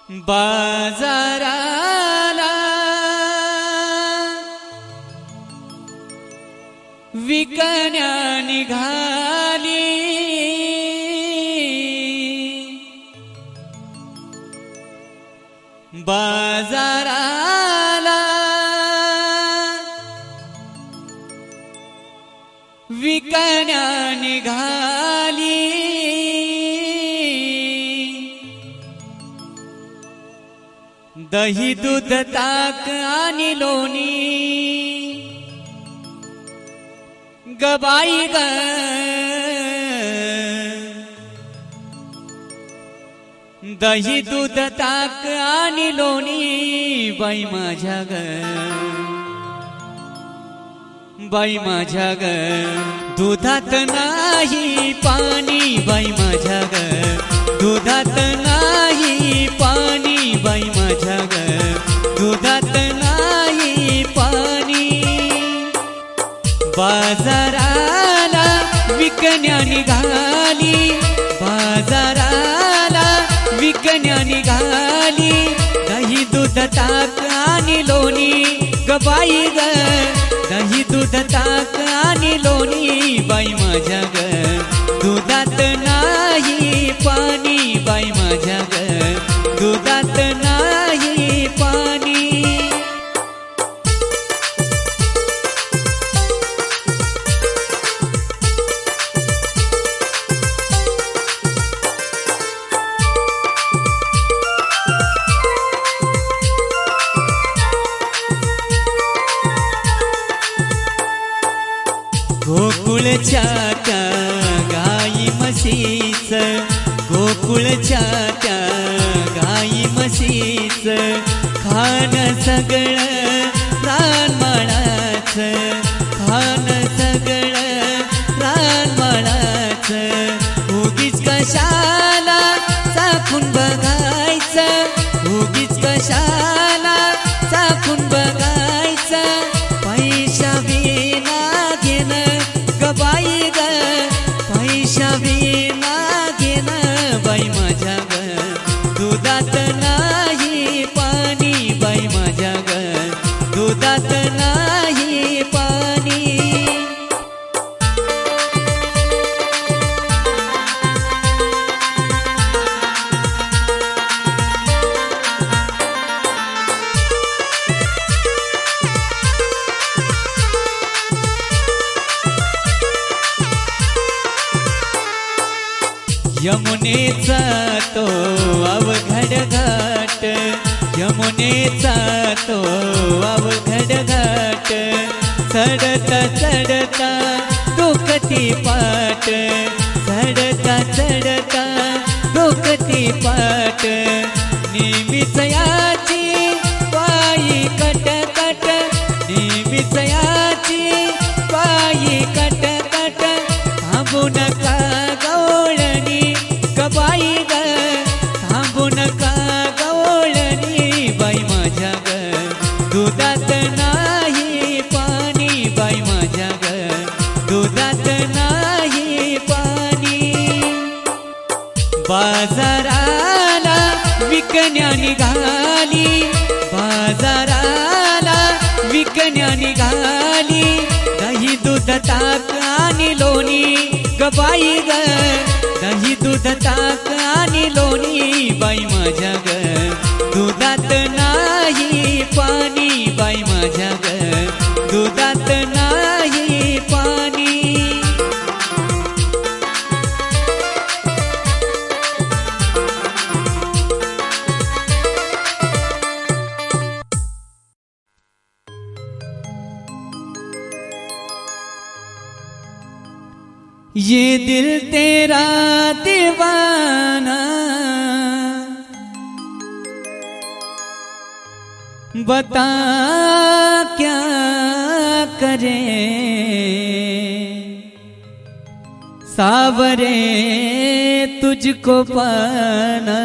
बाजाराला विकण्या निघाली, बाजाराला विकण्या निघाली, दही दूध ताक आणि लोणी गबाई ग, दही दूध ताक आणि लोणी बाई माझ्या ग, बाई माझ्या ग, दुधात नाही पाणी बाई माझ्या ग, दुधात नाही पाणी बाई माझ्या ग, दुधात नाही पाणी. बाजाराला विकण्या निघाली, बाजाराला विकण्या निघाली, दही दूध ताक आणि लोणी गबाई ग, दही दूध ताक आणि लोणी बाई माझ्या ग, दुधात नाही पाणी बाई माझ्या ग, दुधात नाही पाणी. गोकुळच्या त्या गाई म्हशीच, गोकुळच्या त्या गाई म्हशीच, खान सगळं रानमाळाच, खान सगळं रानमाळाच, उगीच कशाला चाखून बघायचं, उगीच कशाला चाखून बघायचं, पैशा विना घेणं गबाई ग, पैशा विना घेणं बाई माझ्या ग, दुधात नाही पाणी बाई माझ्या ग, दुधात नाही पाणी. यमुनेचा तो अवघड घाट, यमुनेचा तो अवघड घाट, चढता चढता डोकती पाट, चढता चढता डोकती पाट, नेहमीच याची पायी कटकट, नेहमीच याची पायी कटकट, थांबू नका गवळणी गबाई ग, थांबू नका गवळणी बाई माझ्या ग, दुधात नाही पाणी बाई माझ्या ग, दुधात नाही पाणी. बाजाराला विकण्या निघाली, बाजाराला विकण्या निघाली, दही दूध ताक आणि लोणी गबाई ग, दही दूध ताक आणि लोणी बाई माझ्या ग, दुधात नाही पाणी बाई माझ्या ग, दुधात नाही पाणी. ये दिल तेरा दीवाना, बता क्या करे, सावरे तुझको पाना,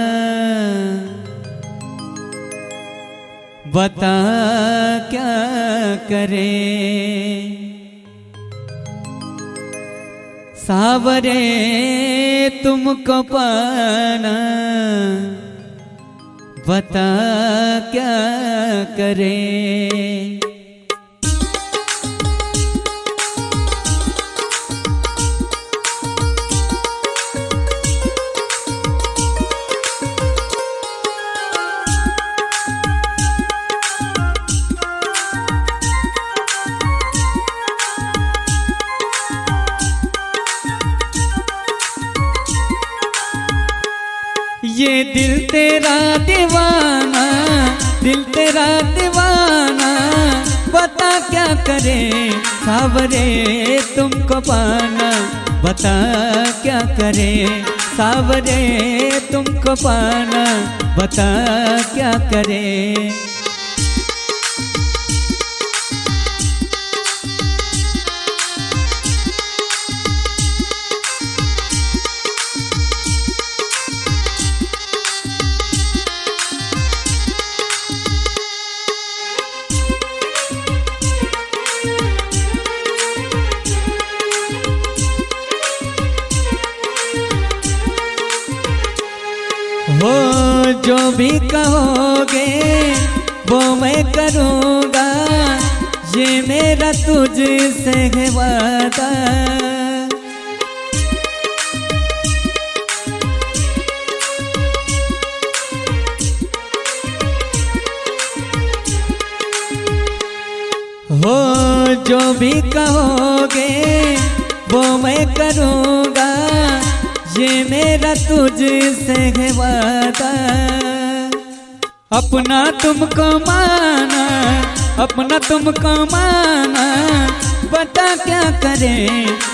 बता क्या करे, सावरे तुमको पाना बता क्या करे। ये दिल तेरा दीवाना, दिल तेरा दीवाना, बता क्या करे सावरे तुमको पाना, बता क्या करे सावरे तुमको पाना, बता क्या करे। हो जो भी कहोगे वो मैं करूँगा, ये मेरा तुझसे है वादा। हो जो भी कहोगे वो मैं करूँगा, ये मेरा तुझसे है वादा। अपना तुमको माना, अपना तुमको माना, बता क्या करे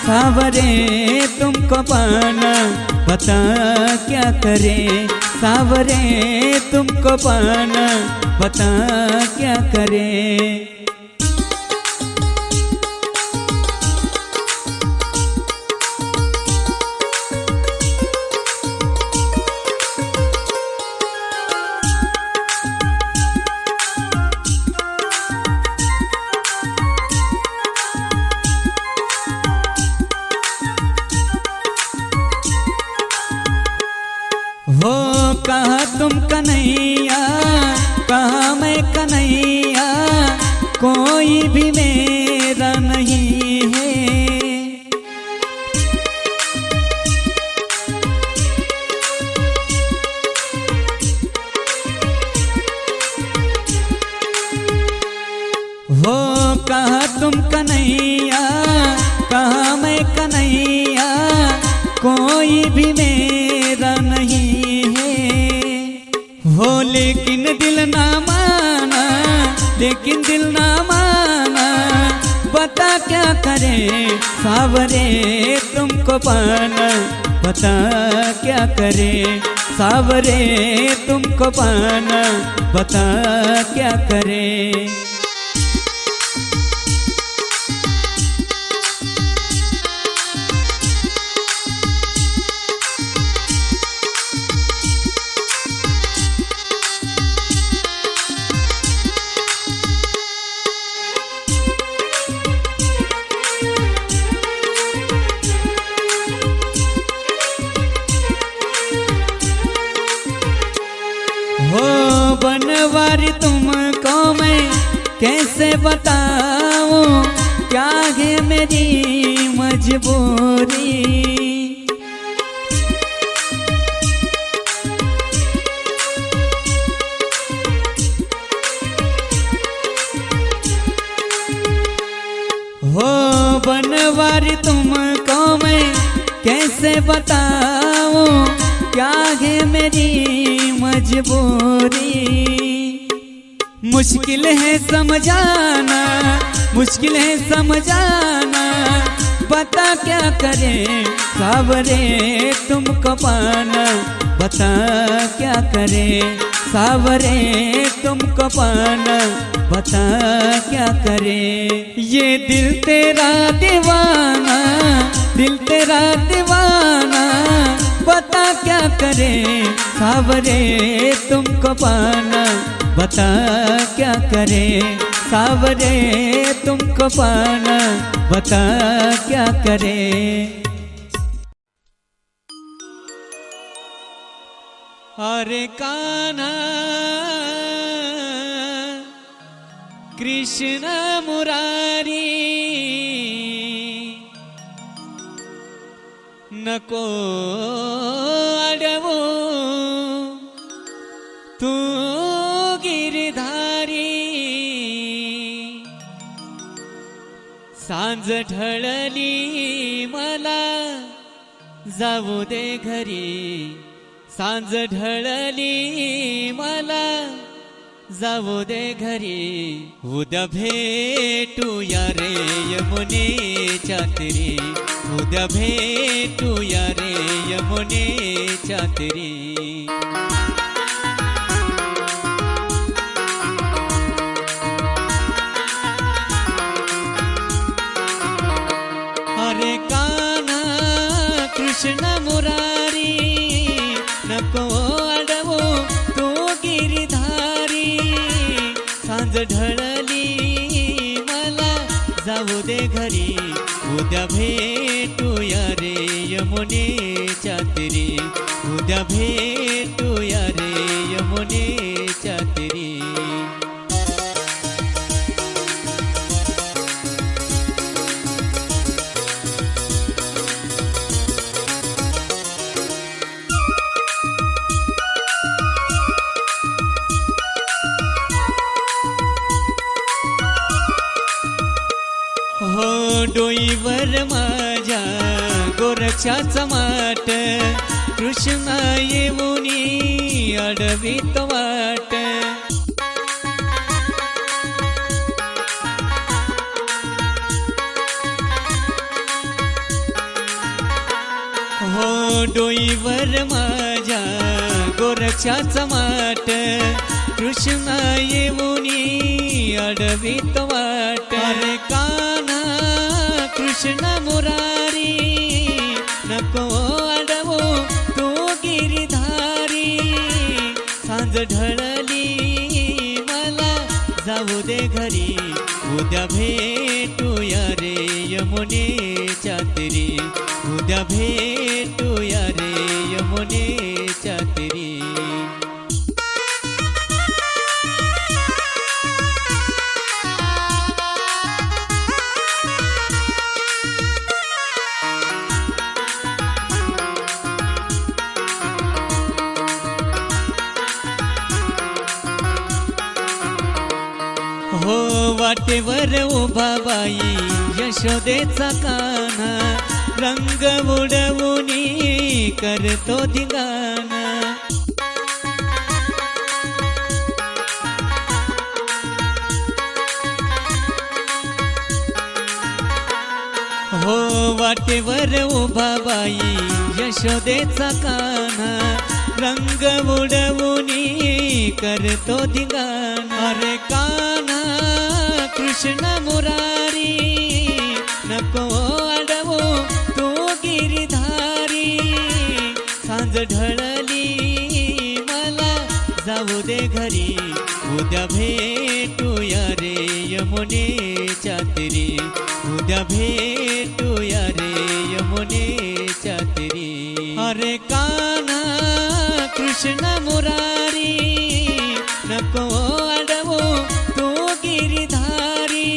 सावरे तुमको पाना, बता क्या करे सावरे तुमको पाना, बता क्या करे। हो कहा तुम कन्हैया, कहा मैं कन्हैया, कोई भी मेरा नहीं है। हो कहा तुम कन्हैया, कहा मैं कन्हैया, कोई भी मेरा नहीं है। हो लेकिन दिल ना माना, लेकिन दिल ना माना, बता क्या करे सावरे तुमको पाना, बता क्या करे सावरे तुमको पाना, बता क्या करे। हो बनवारी तुमको मैं कैसे बताऊं, क्या है मेरी मजबूरी। हो बनवारी तुमको मैं कैसे बताऊं, क्या है मेरी मजबूरी। मुश्किल है समझाना, मुश्किल है समझाना, बता क्या करे सावरे तुमको पाना, बता क्या करे सावरे तुमको पाना, बता क्या करे। ये दिल तेरा दीवाना, दिल तेरा दीवाना, बता क्या करे सावरे तुमको पाना, बता क्या करे सावरे तुमको पाना, बता क्या करे। अरे कान्हा कृष्ण मुरारी नको अडवू तू गिरधारी सांज ढळली मला जाऊ दे घरी सांज ढळली मला जाऊ दे घरी उद्या भेटूया रे यमुनेच्या तीरी उद्या भेटूया रे यमुनेच्या तीरी अरे कान्हा कृष्ण मुरारी नको अडवू तू गिरधारी सांज ढळली मला जाऊ दे घरी उद्या भेटूया रे यमुनेच्या तीरी उद्या भेटूया रे यमुनेच्या तीरी हो डोईवर माझ्या गोरक्षाचा माट कृष्ण येऊनी अडवीत वाट हो डोईवर माझ्या गोरक्षाचा माट कृष्ण येऊनी अडवीत वाट अरे कान्हा कृष्ण मुरारी नको अडवू तू गिरधारी सांज ढळली मला जाऊ दे घरी उद्या भेटूया रे यमुनेच्या तीरी उद्या भेटूया रे यमुनेच्या तीरी हो वाटेवर उभा बाई यशोदेचा कान्हा रंग उडवूनी करतो धिंगाणा हो वाटेवर उभा बाई यशोदेचा कान्हा रंग उडवूनी करतो धिंगाणा अरे कान्हा कृष्ण मुरारी नको अडवू तू गिरधारी सांज ढळली मला जाऊ दे घरी उद्या भेटूया रे यमुनेच्या तीरी उद्या भेटूया रे यमुनेच्या तीरी अरे कान्हा कृष्ण मुरारी नको अडवू तू गिरधारी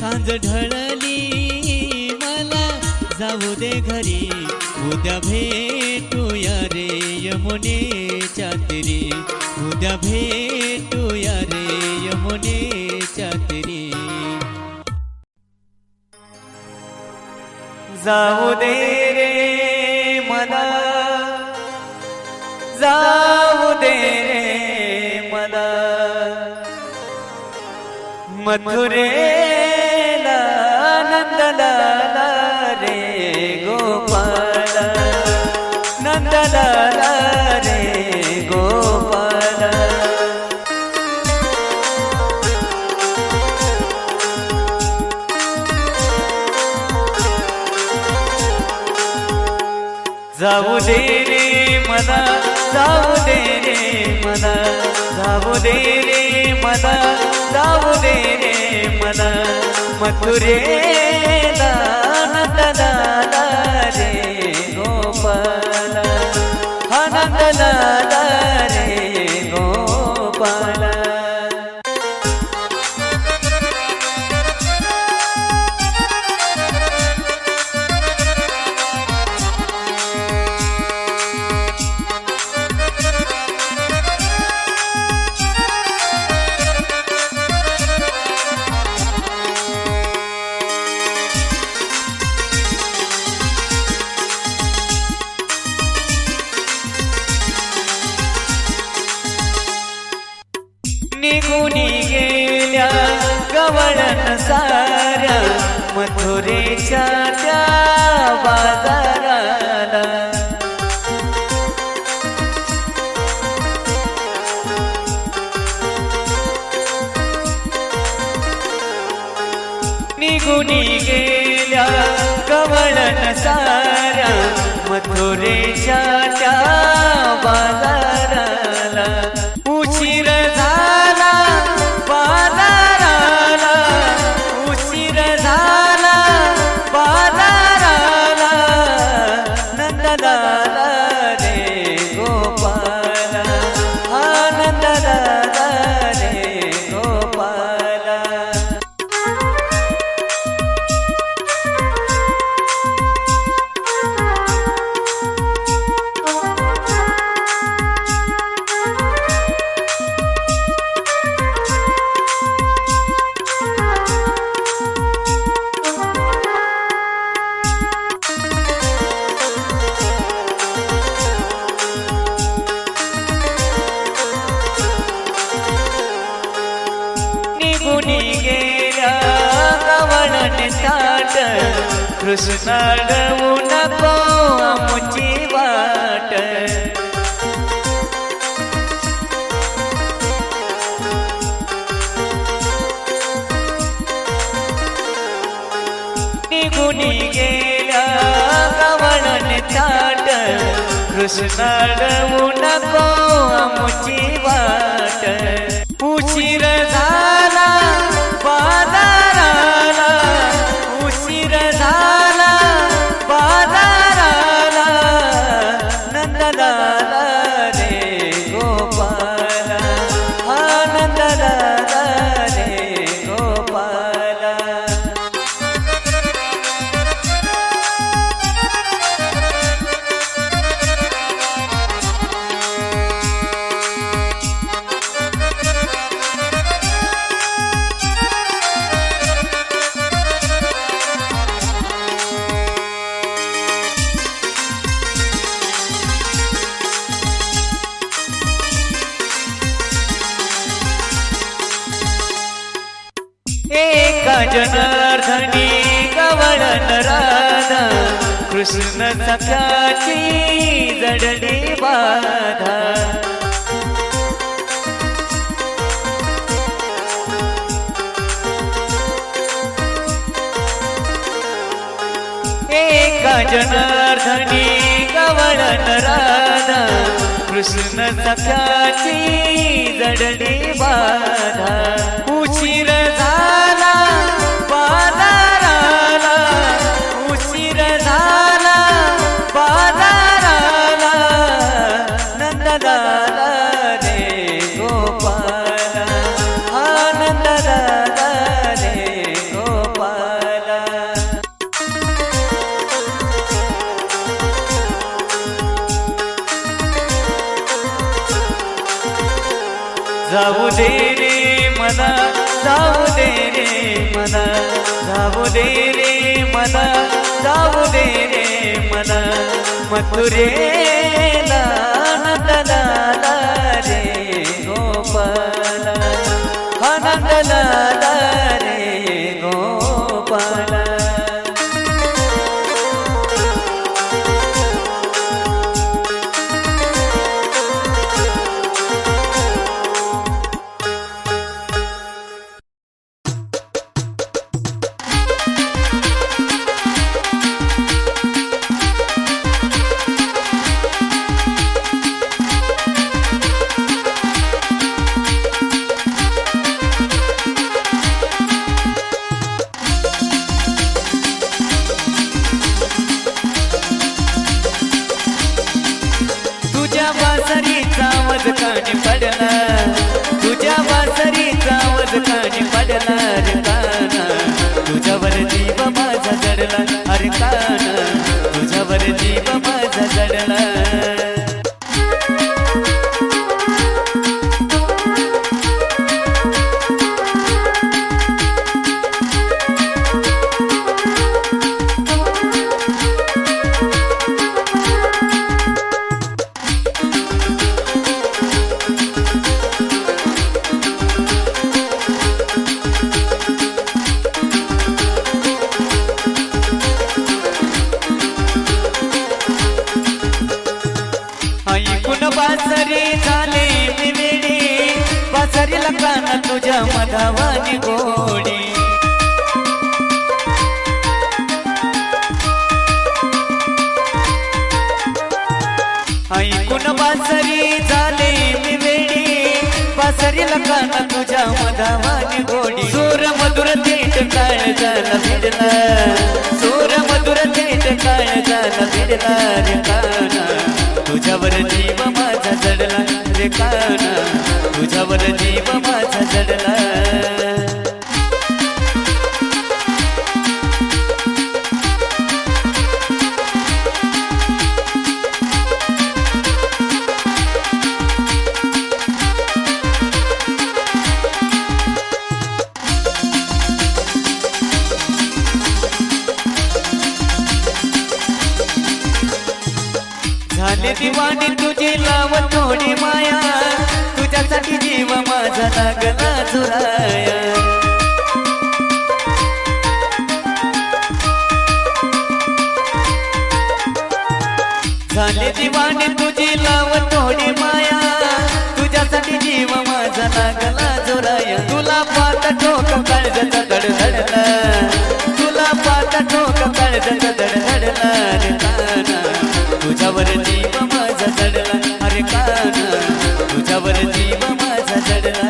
सांज ढळली मला जाऊ दे घरी उद्या भेटूया रे यमुनेच्या तीरी उद्या भेटूया रे यमुनेच्या तीरी जाऊ दे रे मला जाऊ दे रे मला मथुरेला नंदलाला रे गोपाल नंदलाला रे गोपाल जाऊ दे रे मला जाऊ दे रे मला जाऊ दे रे मला जाऊ दे रे मला मथुरेला नंदलाला रे गोपाल हा नंदलाला निघून गेल्या गवळण साऱ्या मथुरेच्या त्या बाजाराला निघून गेल्या गवळण साऱ्या मथुरेच्या त्या बाजाराला उशीर झाला बाजाराला उशीर झाला बाजाराला नंदलाला रे गोपाला आनंदलाला रे गोपाला निघून गेल्या गवळण ताट कृष्णाडवू नको आमची वाट निघून गेल्या गवळण ताट कृष्णाडवू नको आमची वाट उशीर झाला बाजाराला उशीर झाला बाजाराला नंदलाला रे गोपाला आनंदलाला रे गोपाला एका जनार्दनी गवळण राधा कृष्ण सख्याची जडली बाधा एका जनार्दनी गवळण राधा कृष्ण सख्याची जडली बाधा उशीर झाला बाजाराला उशीर झाला बाजाराला नंदलाला रे गोपाला आनंदलाला रे गोपाला जाऊ दे रे मला जाऊ दे रे मला जाऊ दे रे मला जाऊ दे रे मला मथुरेला नंदलाला रे गोपाला आनंदलाला रे गोपाला कानी पडला तुझ्या वासरीचा आवाज कानी पडला रे काना तुझ्यावर जीव माझा जडला अरे काना तुझ्यावर जीव माझा जडला बासरी झाले मी वेडी बासरीला काना तुझ्या मधावानी गोडी ऐकून बासरी झाले मी वेडी बासरीला काना तुझ्या मधावानी गोडी सूर मधुर थेट काळ झाला भिडला सूर मधुर थेट काळ झाला भिडला रे काना तुझ्यावर जीव माझा जडला रे काना तुझ्यावर जीव माझा जडला झाले दिवाणी तुझी लाव थोडी माया तुझ्यासाठी जीव माझा लागला झुराया झाले दिवाणी तुझी लाव थोडी माया तुझ्यासाठी जीव माझा लागला झुराया तुला पात ठोक काळजाचा धडधडला तुला पात ठोक काळजाचा धडधडला रे काना तुझ्यावर जीव माझा जडला अरे काना तुझ्यावर जीव माझा जडला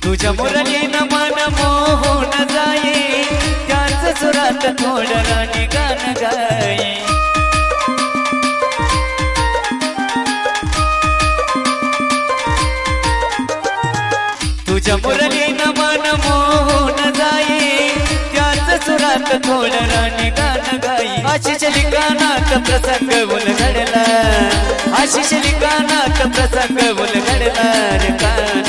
तुझ्या मुरलीनं मन मोहून जाई त्याच सुरात थोडं राणी गाणं गाई तुझ्या मुरलीनं मन मोहून जाई त्याच सुरात थोडं राणी गाणं गाई आशिष लिखाणात प्रसंग उलगडला आशिष लिखाणात प्रसंग उलगडला रे काना